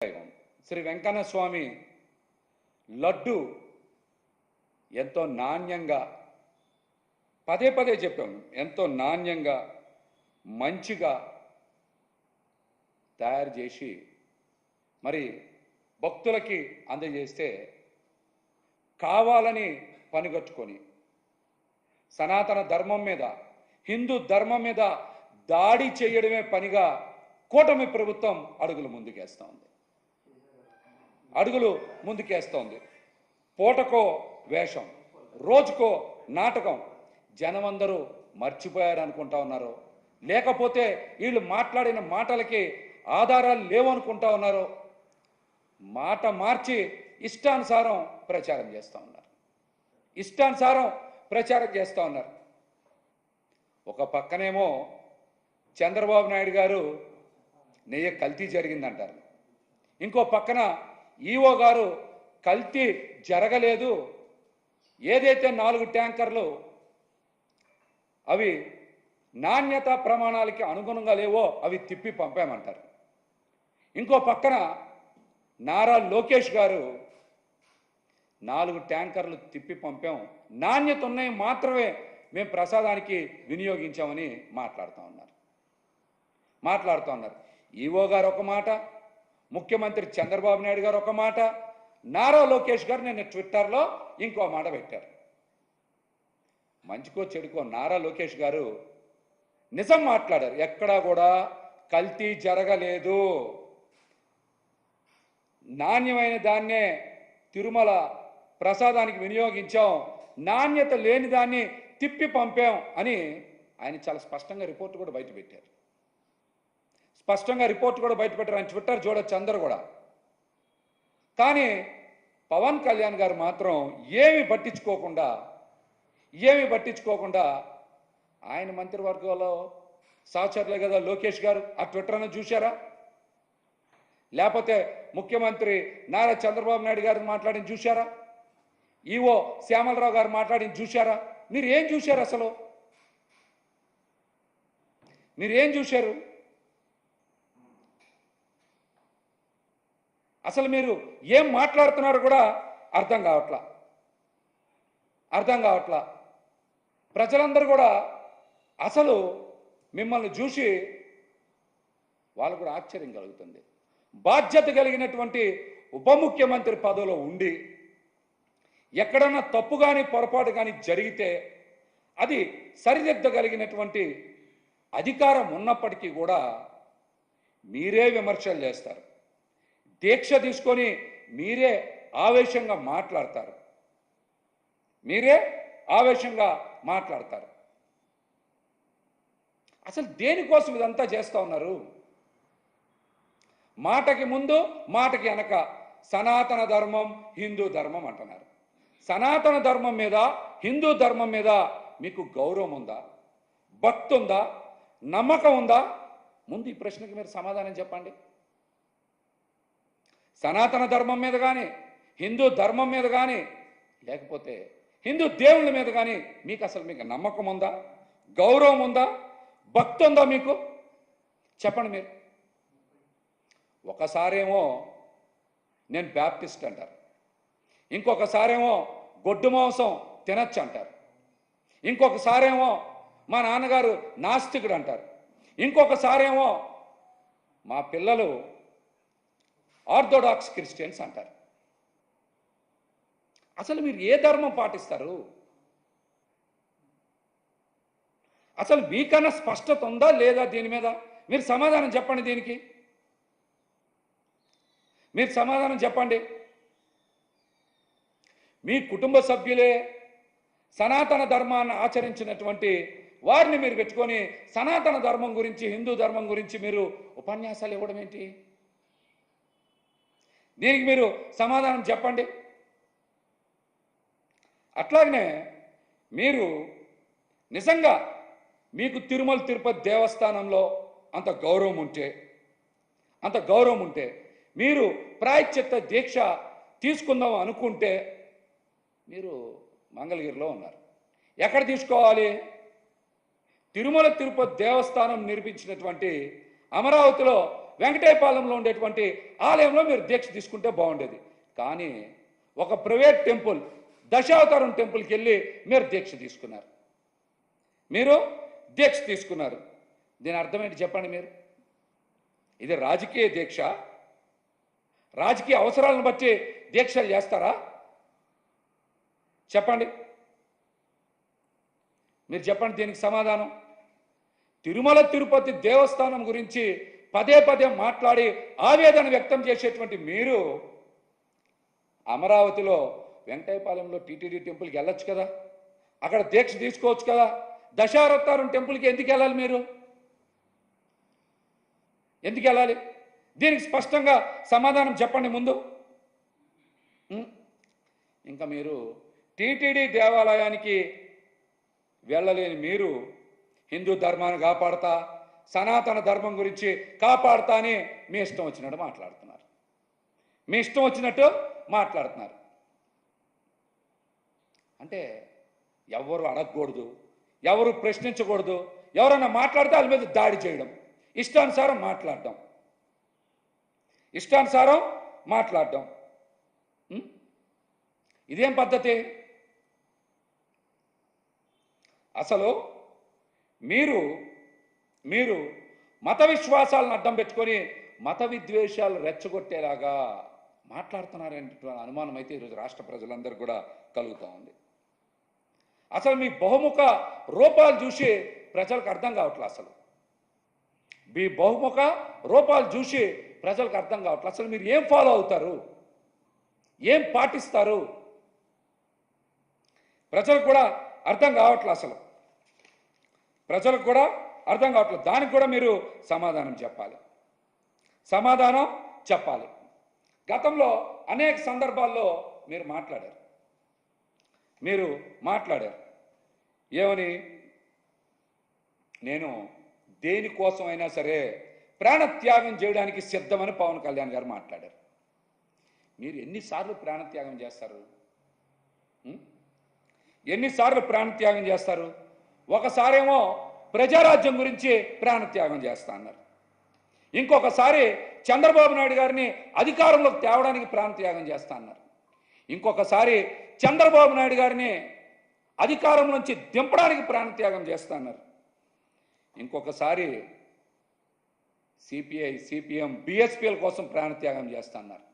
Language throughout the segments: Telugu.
శ్రీ వెంకన్న స్వామి లడ్డు ఎంతో నాణ్యంగా పదే పదే చెప్పాము, ఎంతో నాణ్యంగా మంచిగా తయారు చేసి మరి భక్తులకి అందజేస్తే కావాలని పనిగట్టుకొని సనాతన ధర్మం మీద, హిందూ ధర్మం మీద దాడి చేయడమే పనిగా కూటమి ప్రభుత్వం అడుగులు ముందుకేస్తోంది. పూటకో వేషం, రోజుకో నాటకం. జనమందరూ మర్చిపోయారు అనుకుంటా ఉన్నారు, లేకపోతే వీళ్ళు మాట్లాడిన మాటలకి ఆధారాలు లేవనుకుంటా ఉన్నారు. మాట మార్చి ఇష్టానుసారం ప్రచారం చేస్తూ ఉన్నారు. ఒక పక్కనేమో చంద్రబాబు నాయుడు గారు నెయ్యి కల్తీ జరిగిందంటారు, ఇంకో పక్కన ఈఓ గారు కల్తీ జరగలేదు, ఏదైతే 4 ట్యాంకర్లు అవి నాణ్యత ప్రమాణాలకి అనుగుణంగా లేవో అవి తిప్పి పంపామంటారు. ఇంకో పక్కన నారా లోకేష్ గారు 4 ట్యాంకర్లు తిప్పి పంపాం, నాణ్యత ఉన్నాయి మాత్రమే మేము ప్రసాదానికి వినియోగించామని మాట్లాడుతూ ఉన్నారు. ఈఓ గారు ఒక మాట, ముఖ్యమంత్రి చంద్రబాబు నాయుడు గారు ఒక మాట, నారా లోకేష్ గారు నిన్న ట్విట్టర్లో ఇంకో మాట పెట్టారు. మంచికో చెడుకో నారా లోకేష్ గారు నిజం మాట్లాడారు. ఎక్కడా కూడా కల్తీ జరగలేదు, నాణ్యమైన దాన్నే తిరుమల ప్రసాదానికి వినియోగించాం, నాణ్యత లేని దాన్ని తిప్పి పంపాం అని ఆయన చాలా స్పష్టంగా రిపోర్ట్ కూడా బయటపెట్టారు. ఆయన ట్విట్టర్ చూడొచ్చు అందరూ కూడా. కానీ పవన్ కళ్యాణ్ గారు మాత్రం ఏమి పట్టించుకోకుండా ఆయన మంత్రివర్గంలో సహచరులే కదా లోకేష్ గారు, ఆ ట్విట్టర్ను చూశారా? లేకపోతే ముఖ్యమంత్రి నారా చంద్రబాబు నాయుడు గారు మాట్లాడిన చూశారా? ఈఓ శ్యామలరావు గారు మాట్లాడిన చూశారా? మీరు ఏం చూశారు? అసలు మీరు ఏం మాట్లాడుతున్నారో కూడా అర్థం కావట్లా. ప్రజలందరూ కూడా అసలు మిమ్మల్ని చూసి వాళ్ళు కూడా ఆశ్చర్యం కలుగుతుంది. బాధ్యత కలిగినటువంటి ఉప ముఖ్యమంత్రి పదవిలో ఉండి ఎక్కడన్నా తప్పు కానీ పొరపాటు కానీ జరిగితే అది సరిదిద్దగలిగినటువంటి అధికారం ఉన్నప్పటికీ కూడా మీరే విమర్శలు చేస్తారు, దీక్ష తీసుకొని మీరే ఆవేశంగా మాట్లాడతారు. అసలు దేనికోసం ఇదంతా చేస్తూ ఉన్నారు? మాటకి ముందు మాటకి వెనక సనాతన ధర్మం, హిందూ ధర్మం అంటున్నారు. సనాతన ధర్మం మీద, హిందూ ధర్మం మీద మీకు గౌరవం ఉందా, భక్తి ఉందా, నమ్మకం ఉందా? ముందు ఈ ప్రశ్నకి మీరు సమాధానం చెప్పండి. సనాతన ధర్మం మీద కానీ, హిందూ ధర్మం మీద కానీ, లేకపోతే హిందూ దేవుళ్ళ మీద కానీ మీకు నమ్మకం ఉందా, గౌరవం ఉందా, భక్తి ఉందా? మీకు చెప్పండి. మీరు ఒకసారేమో నేను బ్యాప్టిస్ట్ అంటారు, ఇంకొకసారేమో గొడ్డు మాంసం తినచ్చు అంటారు, ఇంకొకసారేమో మా నాన్నగారు నాస్తికుడు అంటారు, ఇంకొకసారేమో మా పిల్లలు ఆర్థోడాక్స్ క్రిస్టియన్స్ అంటారు. అసలు మీరు ఏ ధర్మం పాటిస్తారు? అసలు మీకన్నా స్పష్టత ఉందా లేదా దీని మీద? మీరు సమాధానం చెప్పండి. దీనికి మీరు సమాధానం చెప్పండి. మీ కుటుంబ సభ్యులే సనాతన ధర్మాన్ని ఆచరించినటువంటి వారిని మీరు పెట్టుకొని సనాతన ధర్మం గురించి, హిందూ ధర్మం గురించి మీరు ఉపన్యాసాలు ఇవ్వడం ఏంటి? దీనికి మీరు సమాధానం చెప్పండి. అట్లాగనే మీరు నిజంగా మీకు తిరుమల తిరుపతి దేవస్థానంలో అంత గౌరవం ఉంటే మీరు ప్రాయశ్చిత్త దీక్ష తీసుకుందాం అనుకుంటే మీరు మంగళగిరిలో ఉన్నారు. ఎక్కడ తీసుకోవాలి? తిరుమల తిరుపతి దేవస్థానం నిర్మించినటువంటి అమరావతిలో వెంకటేపాలెంలో ఉండేటువంటి ఆలయంలో మీరు దీక్ష తీసుకుంటే బాగుండేది. కానీ ఒక ప్రైవేట్ టెంపుల్ దశావతారం టెంపుల్కి వెళ్ళి మీరు దీక్ష తీసుకున్నారు. దీని అర్థం ఏంటి చెప్పండి మీరు? ఇది రాజకీయ దీక్ష? రాజకీయ అవసరాలను బట్టి దీక్షలు చేస్తారా? చెప్పండి, మీరు చెప్పండి దీనికి సమాధానం. తిరుమల తిరుపతి దేవస్థానం గురించి పదే పదే మాట్లాడి ఆవేదన వ్యక్తం చేసేటువంటి మీరు అమరావతిలో వెంకటేపాలెంలో టీటీడీ టెంపుల్కి వెళ్ళొచ్చు కదా, అక్కడ దీక్ష తీసుకోవచ్చు కదా. దశావతారం టెంపుల్కి ఎందుకు వెళ్ళాలి? మీరు ఎందుకు వెళ్ళాలి? దీనికి స్పష్టంగా సమాధానం చెప్పండి ముందు. ఇంకా మీరు టీటీడీ దేవాలయానికి వెళ్ళలేని మీరు హిందూ ధర్మాన్ని కాపాడతా, సనాతన ధర్మం గురించి కాపాడతా అని మీ ఇష్టం వచ్చినట్టు మాట్లాడుతున్నారు. అంటే ఎవరు అడగకూడదు, ఎవరు ప్రశ్నించకూడదు, ఎవరన్నా మాట్లాడితే వాళ్ళ మీద దాడి చేయడం, ఇష్టానుసారం మాట్లాడడం. ఇదేం పద్ధతి? అసలు మీరు మత విశ్వాసాలను అడ్డం పెట్టుకొని మత విద్వేషాలు రెచ్చగొట్టేలాగా మాట్లాడుతున్నారనేటువంటి అనుమానం అయితే ఈరోజు రాష్ట్ర ప్రజలందరూ కూడా కలుగుతూ ఉంది. అసలు మీ బహుముఖ రూపాలు చూసి ప్రజలకు అర్థం కావట్లేదు. అసలు మీరు ఏం ఫాలో అవుతారు, ఏం పాటిస్తారు? ప్రజలకు కూడా అర్థం కావట్లేదు. దానికి కూడా మీరు సమాధానం చెప్పాలి. గతంలో అనేక సందర్భాల్లో మీరు మాట్లాడారు. ఏమని? నేను దేనికోసం అయినా సరే ప్రాణత్యాగం చేయడానికి సిద్ధమని పవన్ కళ్యాణ్ గారు మాట్లాడారు. మీరు ఎన్నిసార్లు ప్రాణత్యాగం చేస్తారు? ఒకసారేమో ప్రజారాజ్యం గురించి ప్రాణత్యాగం చేస్తా అన్నారు. ఇంకొకసారి చంద్రబాబు నాయుడు గారిని అధికారంలోకి తేవడానికి ప్రాణత్యాగం చేస్తా అన్నారు. ఇంకొకసారి చంద్రబాబు నాయుడు గారిని అధికారం నుంచి దింపడానికి ప్రాణత్యాగం చేస్తా అన్నారు. ఇంకొకసారి సిపిఐ, సిపిఎం, బిఎస్పీల కోసం ప్రాణత్యాగం చేస్తా అన్నారు.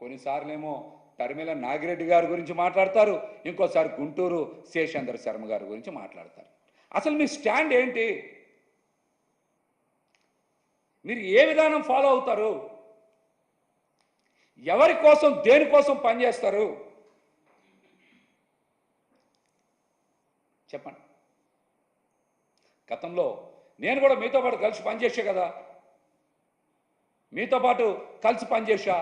కొన్నిసార్లేమో తరిమేల నాగిరెడ్డి గారి గురించి మాట్లాడతారు, ఇంకోసారి గుంటూరు శేషేంద్ర శర్మ గారి గురించి మాట్లాడతారు. అసలు మీ స్టాండ్ ఏంటి? మీరు ఏ విధానం ఫాలో అవుతారు? ఎవరి కోసం, దేనికోసం పనిచేస్తారు? చెప్పండి. గతంలో నేను కూడా మీతో పాటు కలిసి పనిచేశా.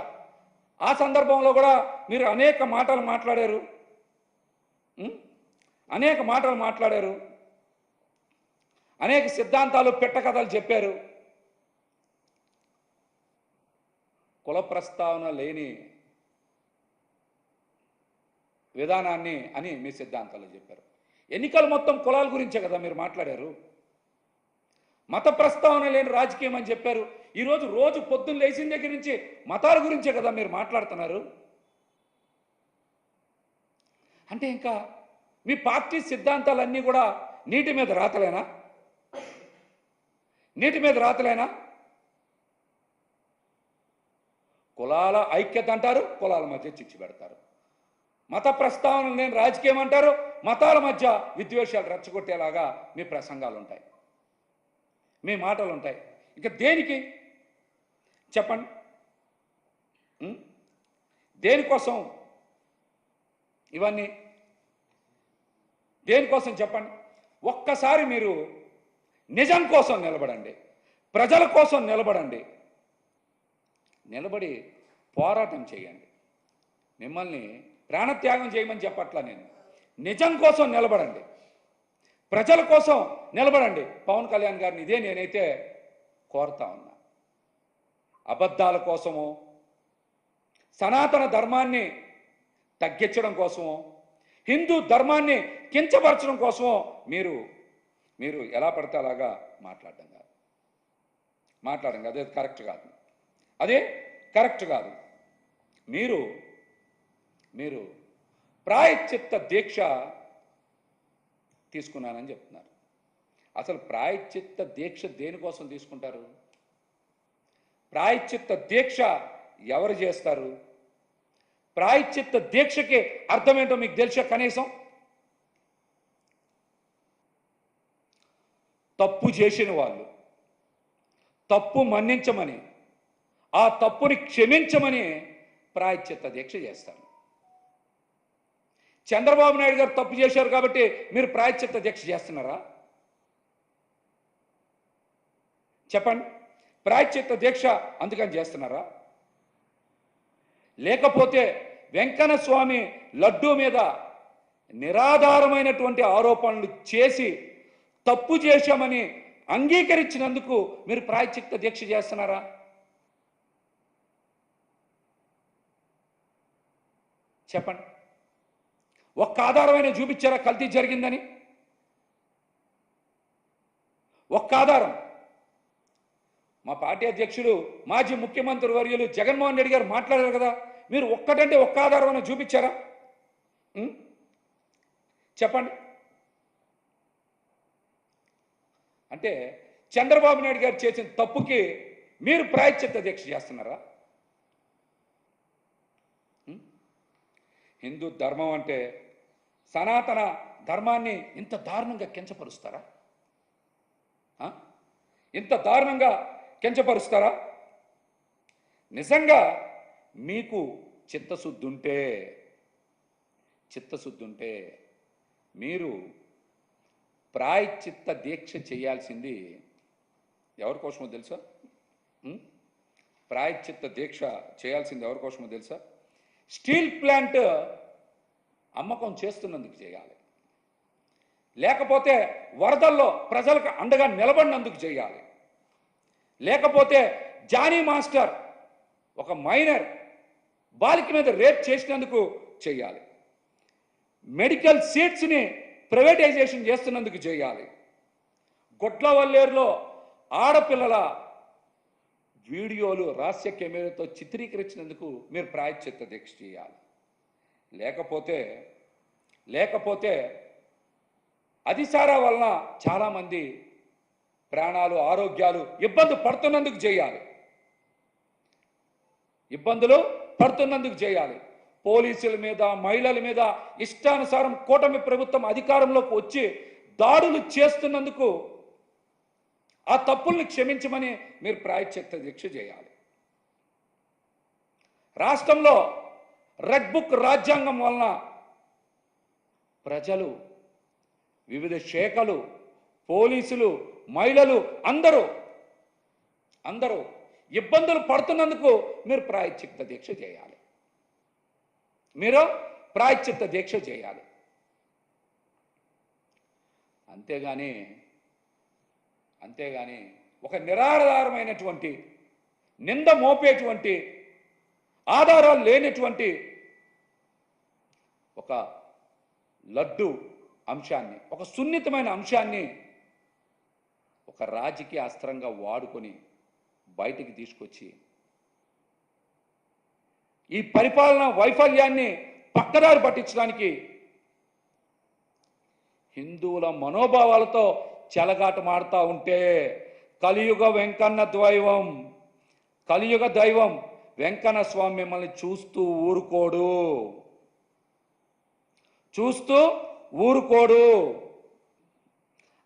ఆ సందర్భంలో కూడా మీరు అనేక మాటలు మాట్లాడారు, అనేక సిద్ధాంతాలు, పెట్టకథలు చెప్పారు. కుల ప్రస్తావన లేని విధానాన్ని అని మీ సిద్ధాంతాలు చెప్పారు. ఎన్నికలు మొత్తం కులాల గురించే కదా మీరు మాట్లాడారు. మత ప్రస్తావన లేని రాజకీయం అని చెప్పారు. రోజు పొద్దున్న లేచిన దగ్గర నుంచి మతాల గురించే కదా మీరు మాట్లాడుతున్నారు. అంటే ఇంకా మీ పార్టీ సిద్ధాంతాలన్నీ కూడా నీటి మీద రాతలేనా? కులాల ఐక్యత అంటారు, కులాల మధ్య చిచ్చు పెడతారు. మత ప్రస్తావన లేని రాజకీయం అంటారు, మతాల మధ్య విద్వేషాలు రెచ్చగొట్టేలాగా మీ ప్రసంగాలు ఉంటాయి, మీ మాటలు ఉంటాయి. ఇంకా దేనికి చెప్పండి? దేనికోసం ఇవన్నీ? దేనికోసం చెప్పండి? ఒక్కసారి మీరు నిజం కోసం నిలబడండి, ప్రజల కోసం నిలబడి పోరాటం చేయండి. మిమ్మల్ని ప్రాణత్యాగం చేయమని చెప్పట్లా నేను. నిజం కోసం నిలబడండి, ప్రజల కోసం నిలబడండి. పవన్ కళ్యాణ్ గారిని ఇదే నేనైతే కోరుతా ఉన్నా. అబద్ధాల కోసమో, సనాతన ధర్మాన్ని తగ్గించడం కోసమో, హిందూ ధర్మాన్ని కించపరచడం కోసమో మీరు మీరు ఎలా పడితే అలాగా మాట్లాడడం కాదు, అదే కరెక్ట్ కాదు, అదే కరెక్ట్ కాదు. మీరు మీరు ప్రాయశ్చిత్త దీక్ష తీసుకున్నానని చెప్తున్నారు. అసలు ప్రాయశ్చిత్త దీక్ష దేనికోసం తీసుకుంటారు? ప్రాయశ్చిత్త దీక్ష ఎవరు చేస్తారు? ప్రాయశ్చిత్త దీక్షకి అర్థం ఏంటో మీకు తెలుసా? కనీసం తప్పు చేసిన వాళ్ళు తప్పు మన్నించమని, ఆ తప్పుని క్షమించమని ప్రాయశ్చిత్త దీక్ష చేస్తారు. చంద్రబాబు నాయుడు గారు తప్పు చేశారు కాబట్టి మీరు ప్రాయశ్చిత్త దీక్ష చేస్తున్నారా? చెప్పండి. ప్రాయశ్చిత్త దీక్ష అందుకని చేస్తున్నారా? లేకపోతే వెంకన్న స్వామి లడ్డూ మీద నిరాధారమైనటువంటి ఆరోపణలు చేసి తప్పు చేశామని అంగీకరించినందుకు మీరు ప్రాయశ్చిత్త దీక్ష చేస్తున్నారా? చెప్పండి. ఒక్క ఆధారమైన చూపించారా కల్తీ జరిగిందని? ఒక్క ఆధారం. మా పార్టీ అధ్యక్షుడు మాజీ ముఖ్యమంత్రి వర్యులు జగన్మోహన్ రెడ్డి గారు మాట్లాడారు కదా, మీరు ఒక్కటంటే ఒక్క ఆధారమైన చూపించారా? చెప్పండి. అంటే చంద్రబాబు నాయుడు గారు చేసిన తప్పుకి మీరు ప్రాయశ్చిత్త దీక్ష చేస్తున్నారా? హిందూ ధర్మం అంటే సనాతన ధర్మాన్ని ఇంత దారుణంగా కించపరుస్తారా? ఇంత దారుణంగా కించపరుస్తారా? నిజంగా మీకు చిత్తశుద్ధి ఉంటే మీరు ప్రాయశ్చిత్త దీక్ష చేయాల్సింది ఎవరి కోసమో తెలుసా? ప్రాయశ్చిత్త దీక్ష చేయాల్సింది ఎవరి కోసమో తెలుసా? స్టీల్ ప్లాంట్ అమ్మకం చేస్తున్నందుకు చేయాలి, లేకపోతే వరదల్లో ప్రజలకు అండగా నిలబడినందుకు చేయాలి, లేకపోతే జానీ మాస్టర్ ఒక మైనర్ బాలిక మీద రేప్ చేసినందుకు చేయాలి, మెడికల్ సీట్స్ని ప్రైవేటైజేషన్ చేస్తున్నందుకు చేయాలి, గొట్లవల్లేరులో ఆడపిల్లల వీడియోలు రహస్య కెమెరాతో చిత్రీకరించినందుకు మీరు ప్రాయశ్చిత్త దీక్ష చేయాలి. లేకపోతే అతిసారా వలన చాలామంది ప్రాణాలు ఆరోగ్యాలు ఇబ్బందులు పడుతున్నందుకు చేయాలి. పోలీసుల మీద మహిళల మీద ఇష్టానుసారం కూటమి ప్రభుత్వం అధికారంలోకి వచ్చి దాడులు చేస్తున్నందుకు ఆ తప్పుల్ని క్షమించమని మీరు ప్రాయశ్చిత్త దీక్ష చేయాలి. రాష్ట్రంలో రెడ్ బుక్ రాజ్యాంగం వలన ప్రజలు, వివిధ శాఖలు, పోలీసులు, మహిళలు అందరూ ఇబ్బందులు పడుతున్నందుకు మీరు ప్రాయశ్చిత్త దీక్ష చేయాలి. అంతేగాని ఒక నిరాధారమైనటువంటి నింద మోపేటువంటి ఆధారాలు లేనటువంటి ఒక లడ్డు అంశాన్ని, ఒక సున్నితమైన అంశాన్ని ఒక రాజకీయ అస్త్రంగా వాడుకొని బయటికి తీసుకొచ్చి ఈ పరిపాలన వైఫల్యాన్ని పక్కదారి పట్టించడానికి హిందువుల మనోభావాలతో చెలగాటమాడుతూ ఉంటే కలియుగ దైవం వెంకన్న స్వామి మిమ్మల్ని చూస్తూ ఊరుకోడు.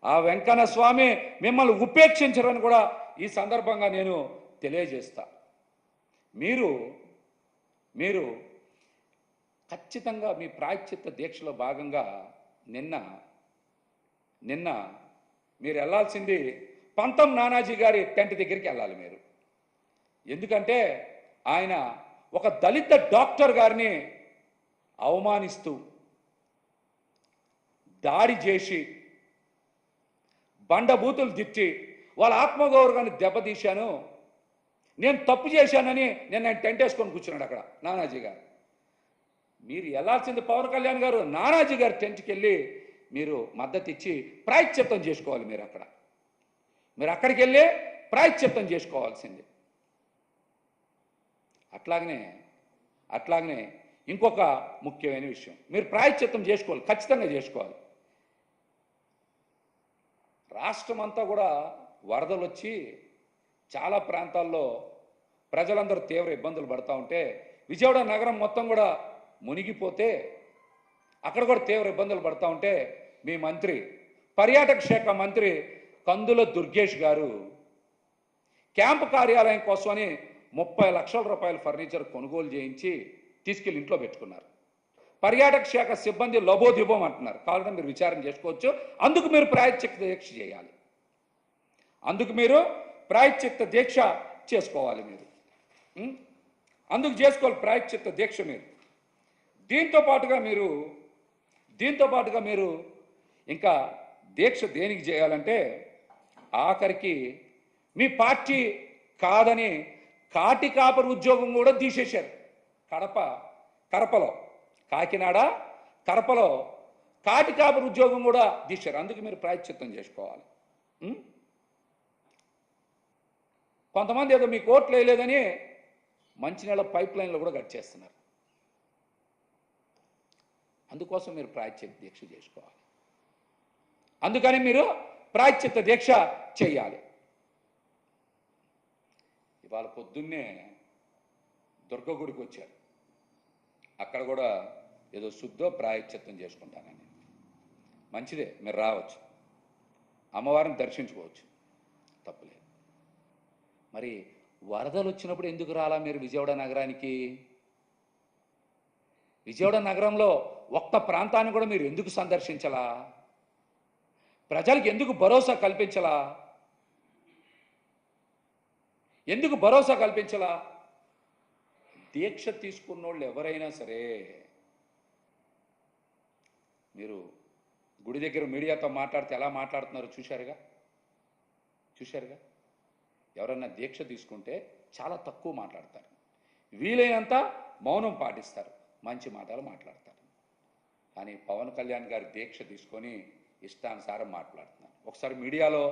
ఆ వెంకన్న స్వామి మిమ్మల్ని ఉపేక్షించరని కూడా ఈ సందర్భంగా నేను తెలియజేస్తా. మీరు ఖచ్చితంగా మీ ప్రాయశ్చిత్త దీక్షలో భాగంగా నిన్న మీరు వెళ్ళాల్సింది పంతం నానాజీ గారి టెంట్ దగ్గరికి వెళ్ళాలి మీరు. ఎందుకంటే ఆయన ఒక దళిత డాక్టర్ గారిని అవమానిస్తూ దాడి చేసి బండబూతులు తిట్టి వాళ్ళ ఆత్మగౌరవాన్ని దెబ్బతీశాను, నేను తప్పు చేశానని నేను టెంట్ వేసుకొని కూర్చున్నాడు అక్కడ నానాజీ గారు. మీరు వెళ్ళాల్సింది పవన్ కళ్యాణ్ గారు నానాజీ గారి టెంట్కి వెళ్ళి మీరు మద్దతు ఇచ్చి ప్రాయశ్చిత్తం చేసుకోవాలి. మీరు అక్కడికి వెళ్ళి ప్రాయశ్చిత్తం చేసుకోవాల్సింది. అట్లాగనే ఇంకొక ముఖ్యమైన విషయం, మీరు ప్రాయశ్చిత్తం చేసుకోవాలి, ఖచ్చితంగా చేసుకోవాలి. రాష్ట్రం అంతా కూడా వరదలు వచ్చి చాలా ప్రాంతాల్లో ప్రజలందరూ తీవ్ర ఇబ్బందులు పడుతూ ఉంటే, విజయవాడ నగరం మొత్తం కూడా మునిగిపోతే అక్కడ కూడా తీవ్ర ఇబ్బందులు పడుతూ ఉంటే, మీ మంత్రి, పర్యాటక శాఖ మంత్రి కందుల దుర్గేష్ గారు క్యాంపు కార్యాలయం కోసమని 30 లక్షల రూపాయల ఫర్నిచర్ కొనుగోలు చేయించి తీసుకెళ్ళి ఇంట్లో పెట్టుకున్నారు. పర్యాటక శాఖ సిబ్బంది లబోదిబోం అంటున్నారు. కావాలంటే మీరు విచారణ చేసుకోవచ్చు. అందుకు మీరు ప్రాయశ్చిత్త దీక్ష చేయాలి. చేసుకోవాలి. అందుకు చేసుకోవాలి ప్రాయశ్చిత్త దీక్ష. మీరు దీంతో పాటుగా మీరు ఇంకా దీక్ష దేనికి చేయాలంటే, ఆఖరికి మీ పార్టీ కాదని కాటి కాపరి ఉద్యోగం కూడా తీసేశారు. కాకినాడ కడపలో కాటి కాపరి ఉద్యోగం కూడా తీశారు. అందుకు మీరు ప్రాయశ్చిత్తం చేసుకోవాలి. కొంతమంది ఏదో మీ కోట్లు వేయలేదని మంచినీళ్ళ పైప్ లైన్లు కూడా కట్ చేస్తున్నారు. అందుకోసం మీరు ప్రాయశ్చిత్త దీక్ష చేసుకోవాలి. అందుకని మీరు ప్రాయశ్చిత్త దీక్ష చేయాలి. ఇవాళ పొద్దున్నే దుర్గ గుడికి వచ్చారు. అక్కడ కూడా ఏదో శుద్ధో ప్రాయశ్చిత్తం చేసుకుంటానని. మంచిదే, మీరు రావచ్చు, అమ్మవారిని దర్శించుకోవచ్చు, తప్పులేదు. మరి వరదలు వచ్చినప్పుడు ఎందుకు రాలా మీరు విజయవాడ నగరానికి? విజయవాడ నగరంలో ఒక్క ప్రాంతాన్ని కూడా మీరు ఎందుకు సందర్శించలా? ప్రజలకు ఎందుకు భరోసా కల్పించలా? దీక్ష తీసుకున్న వాళ్ళు ఎవరైనా సరే, మీరు గుడి దగ్గర మీడియాతో మాట్లాడితే ఎలా మాట్లాడుతున్నారో చూశారుగా. ఎవరన్నా దీక్ష తీసుకుంటే చాలా తక్కువ మాట్లాడతారు, వీలైనంత మౌనం పాటిస్తారు, మంచి మాటలు మాట్లాడతారు. కానీ పవన్ కళ్యాణ్ గారి దీక్ష తీసుకొని ఇష్టానుసారం మాట్లాడుతున్నారు. ఒకసారి మీడియాలో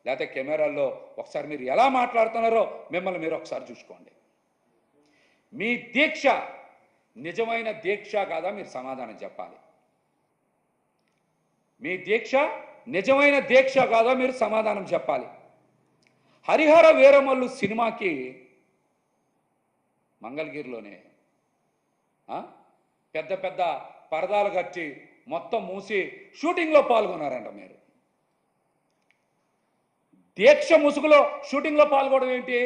లేకపోతే కెమెరాల్లో ఒకసారి మీరు ఎలా మాట్లాడుతున్నారో మిమ్మల్ని మీరు ఒకసారి చూసుకోండి. మీ దీక్ష నిజమైన దీక్ష కాదా మీరు సమాధానం చెప్పాలి. మీ దీక్ష నిజమైన దీక్ష కాదా మీరు సమాధానం చెప్పాలి. హరిహర వీరమల్లు సినిమాకి మంగళగిరిలోనే పెద్ద పెద్ద పరదాలు కట్టి మొత్తం మూసి షూటింగ్లో పాల్గొన్నారంట. మీరు దీక్ష ముసుగులో షూటింగ్లో పాల్గొనడం ఏంటి?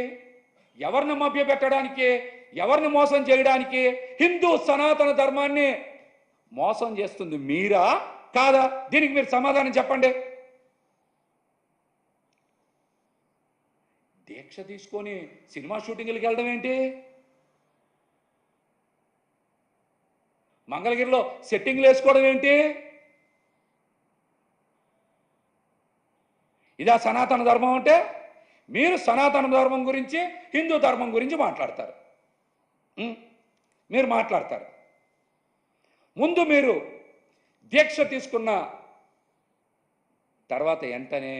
ఎవరిని మభ్యపెట్టడానికి, ఎవరిని మోసం చేయడానికి? హిందూ సనాతన ధర్మాన్ని మోసం చేస్తుంది మీరా కాదా? దీనికి మీరు సమాధానం చెప్పండి. దీక్ష తీసుకొని సినిమా షూటింగ్లకు వెళ్ళడం ఏంటి? మంగళగిరిలో సెట్టింగ్లు వేసుకోవడం ఏంటి? ఇదా సనాతన ధర్మం అంటే? మీరు సనాతన ధర్మం గురించి, హిందూ ధర్మం గురించి మాట్లాడతారు. ముందు మీరు దీక్ష తీసుకున్న తర్వాత వెంటనే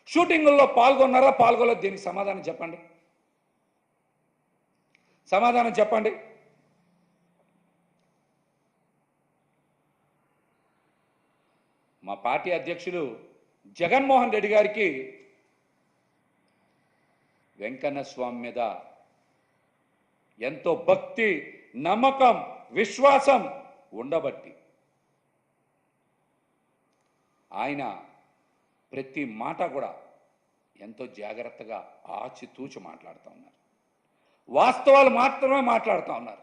షూటింగుల్లో పాల్గొన్నారా పాల్గొనలేదు? దీనికి సమాధానం చెప్పండి. మా పార్టీ అధ్యక్షులు జగన్మోహన్ రెడ్డి గారికి వెంకన్న స్వామి మీద ఎంతో భక్తి, నమ్మకం, విశ్వాసం ఉండబట్టి ఆయన ప్రతి మాట కూడా ఎంతో జాగ్రత్తగా ఆచితూచి మాట్లాడుతూ ఉన్నారు. వాస్తవాలు మాత్రమే మాట్లాడుతూ ఉన్నారు,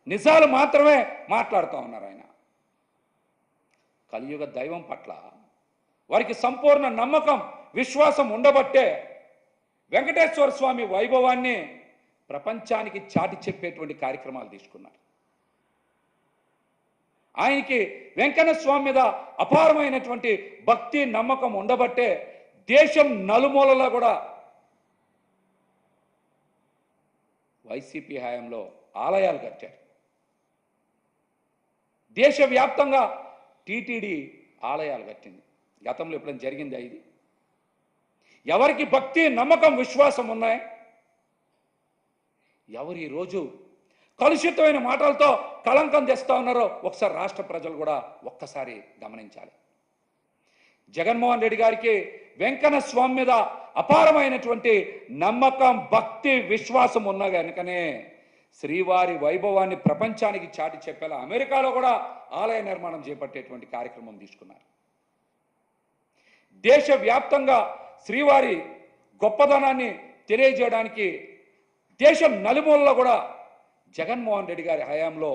నిజాలు మాత్రమే మాట్లాడుతూ ఉన్నారు. ఆయన కలియుగ దైవం పట్ల వారికి సంపూర్ణ నమ్మకం, విశ్వాసం ఉండబట్టే వెంకటేశ్వర స్వామి వైభవాన్ని ప్రపంచానికి చాటి చెప్పేటువంటి కార్యక్రమాలు తీసుకున్నారు. ఆయనకి వెంకన్న స్వామి మీద అపారమైనటువంటి భక్తి, నమ్మకం ఉండబట్టే దేశం నలుమూలలా కూడా వైసీపీ హయాంలో ఆలయాలు కట్టారు. దేశవ్యాప్తంగా టీటీడీ ఆలయాలు కట్టింది. గతంలో ఎప్పుడైనా జరిగిందా ఇది? ఎవరికి భక్తి, నమ్మకం, విశ్వాసం ఉన్నాయి? ఎవరు ఈరోజు కలుషితమైన మాటలతో కళంకం తెస్తా ఉన్నారో ఒకసారి రాష్ట్ర ప్రజలు కూడా ఒక్కసారి గమనించాలి. జగన్మోహన్ రెడ్డి గారికి వెంకన్న స్వామి మీద అపారమైనటువంటి నమ్మకం, భక్తి, విశ్వాసం ఉన్నా కనుకనే శ్రీవారి వైభవాన్ని ప్రపంచానికి చాటి చెప్పేలా అమెరికాలో కూడా ఆలయ నిర్మాణం చేపట్టేటువంటి కార్యక్రమం తీసుకున్నారు. దేశవ్యాప్తంగా శ్రీవారి గొప్పదనాన్ని తెలియజేయడానికి దేశం నలుమూలలో కూడా జగన్మోహన్ రెడ్డి గారి హయాంలో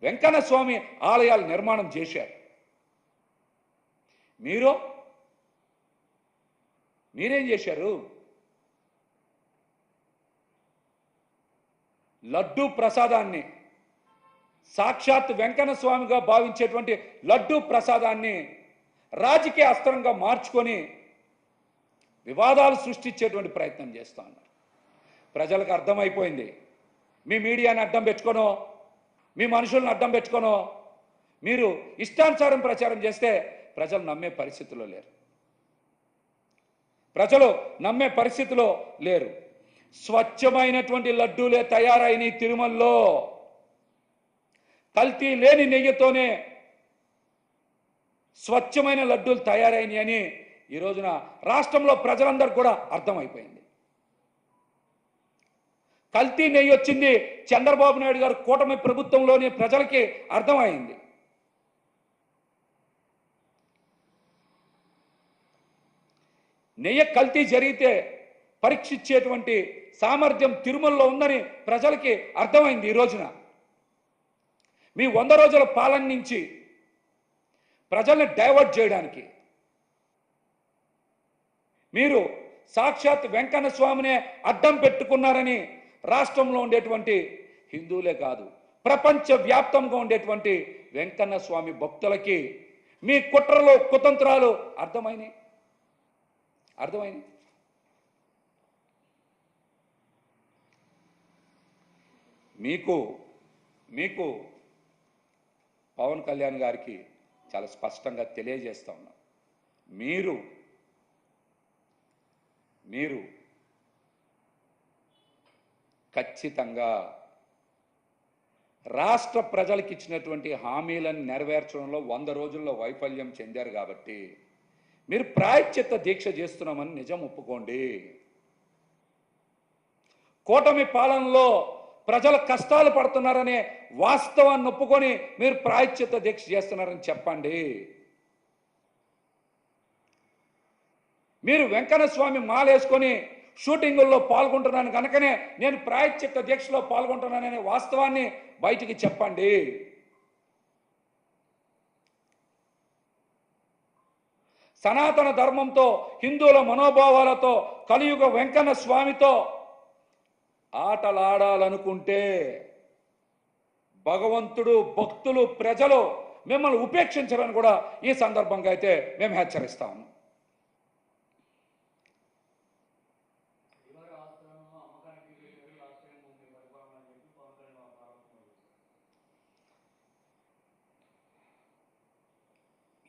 వెంకన్న స్వామి ఆలయాలు నిర్మాణం చేశారు. మీరేం చేశారు? లడ్డూ ప్రసాదాన్ని, సాక్షాత్ వెంకన్న స్వామిగా భావించేటువంటి లడ్డూ ప్రసాదాన్ని రాజకీయ అస్త్రంగా మార్చుకొని వివాదాలు సృష్టించేటువంటి ప్రయత్నం చేస్తూ ఉన్నారు. ప్రజలకు అర్థమైపోయింది. మీ మీడియాని అడ్డం పెట్టుకోనో, మీ మనుషులను అడ్డం పెట్టుకోనో మీరు ఇష్టానుసారం ప్రచారం చేస్తే ప్రజలు నమ్మే పరిస్థితిలో లేరు. ప్రజలు నమ్మే పరిస్థితిలో లేరు. స్వచ్ఛమైనటువంటి లడ్డూలే తయారైన తిరుమలలో కల్తీ లేని నెయ్యితోనే స్వచ్ఛమైన లడ్డూలు తయారైనాయి అని ఈ రోజున రాష్ట్రంలో ప్రజలందరూ కూడా అర్థమైపోయింది. కల్తీ నెయ్యి వచ్చింది చంద్రబాబు నాయుడు గారు కూటమి ప్రభుత్వంలోని ప్రజలకి అర్థమైంది. నెయ్యి కల్తీ జరిగితే పరీక్షించేటువంటి సామర్థ్యం తిరుమలలో ఉందని ప్రజలకి అర్థమైంది. ఈ రోజున మీ 100 రోజుల పాలన నుంచి ప్రజల్ని డైవర్ట్ చేయడానికి మీరు సాక్షాత్ వెంకన్న స్వామినే అడ్డం పెట్టుకున్నారని రాష్ట్రంలో ఉండేటువంటి హిందువులే కాదు, ప్రపంచ వ్యాప్తంగా ఉండేటువంటి వెంకన్న స్వామి భక్తులకి మీ కుట్రలు, కుతంత్రాలు అర్థమైనాయి. మీకు పవన్ కళ్యాణ్ గారికి చాలా స్పష్టంగా తెలియజేస్తా ఉన్నాం. మీరు ఖచ్చితంగా రాష్ట్ర ప్రజలకు ఇచ్చినటువంటి హామీలను నెరవేర్చడంలో 100 రోజుల్లో వైఫల్యం చెందారు కాబట్టి మీరు ప్రాయశ్చిత్త దీక్ష చేస్తున్నామని నిజం ఒప్పుకోండి. కూటమి పాలనలో ప్రజల కష్టాలు పడుతున్నారనే వాస్తవాన్ని ఒప్పుకొని మీరు ప్రాయశ్చిత్త దీక్ష చేస్తున్నారని చెప్పండి. మీరు వెంకన్న స్వామి మాలేసుకొని షూటింగుల్లో పాల్గొంటున్నాను కనుకనే నేను ప్రాయశ్చిత్త దీక్షలో పాల్గొంటున్నాననే వాస్తవాన్ని బయటికి చెప్పండి. సనాతన ధర్మంతో, హిందువుల మనోభావాలతో, కలియుగ వెంకన్న స్వామితో ఆటలాడాలనుకుంటే భగవంతుడు, భక్తులు, ప్రజలు మిమ్మల్ని ఉపేక్షించరని కూడా ఈ సందర్భంగా అయితే మేము హెచ్చరిస్తాము.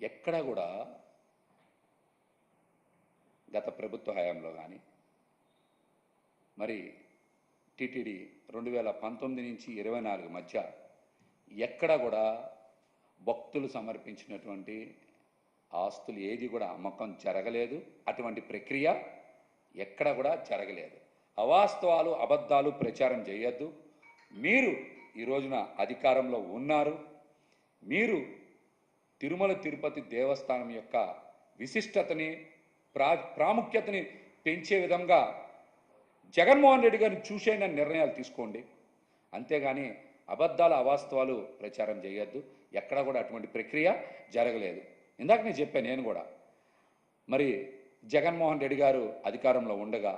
ఎక్కడా కూడా గత ప్రభుత్వ హయాంలో కానీ మరి టీటీడీ 2019 నుంచి 24 మధ్య ఎక్కడ కూడా భక్తులు సమర్పించినటువంటి ఆస్తులు ఏది కూడా అమ్మకం జరగలేదు. అటువంటి ప్రక్రియ ఎక్కడ కూడా జరగలేదు. అవాస్తవాలు, అబద్ధాలు ప్రచారం చేయొద్దు. మీరు ఈ రోజున అధికారంలో ఉన్నారు. మీరు తిరుమల తిరుపతి దేవస్థానం యొక్క విశిష్టతని, ప్రాముఖ్యతని పెంచే విధంగా జగన్మోహన్ రెడ్డి గారిని చూసైన నిర్ణయాలు తీసుకోండి. అంతేగాని అబద్ధాలు, అవాస్తవాలు ప్రచారం చేయొద్దు. ఎక్కడ కూడా అటువంటి ప్రక్రియ జరగలేదు. ఇందాక నేను చెప్పాను, నేను కూడా మరి జగన్మోహన్ రెడ్డి గారు అధికారంలో ఉండగా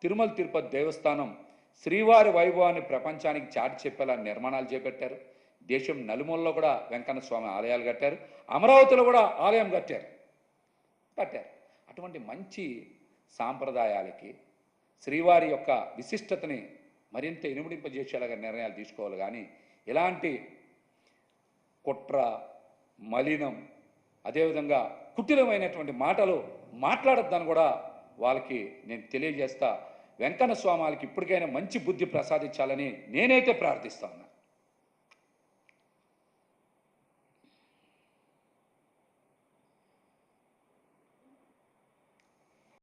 తిరుమల తిరుపతి దేవస్థానం శ్రీవారి వైభవాన్ని ప్రపంచానికి చాటి చెప్పేలా నిర్మాణాలు చేపట్టారు. దేశం నలుమూలలో కూడా వెంకన్న స్వామి ఆలయాలు కట్టారు. అమరావతిలో కూడా ఆలయం కట్టారు. అటువంటి మంచి సాంప్రదాయాలకి, శ్రీవారి యొక్క విశిష్టతని మరింత ఇనుమడింపజేసేలాగా నిర్ణయాలు తీసుకోవాలి. కానీ ఇలాంటి కుట్ర, మలినం, అదేవిధంగా కుటిలమైనటువంటి మాటలు మాట్లాడొద్దని కూడా వాళ్ళకి నేను తెలియజేస్తా. వెంకన్న స్వామి వాళ్ళకి ఇప్పటికైనా మంచి బుద్ధి ప్రసాదించాలని నేనైతే ప్రార్థిస్తా ఉన్నాను.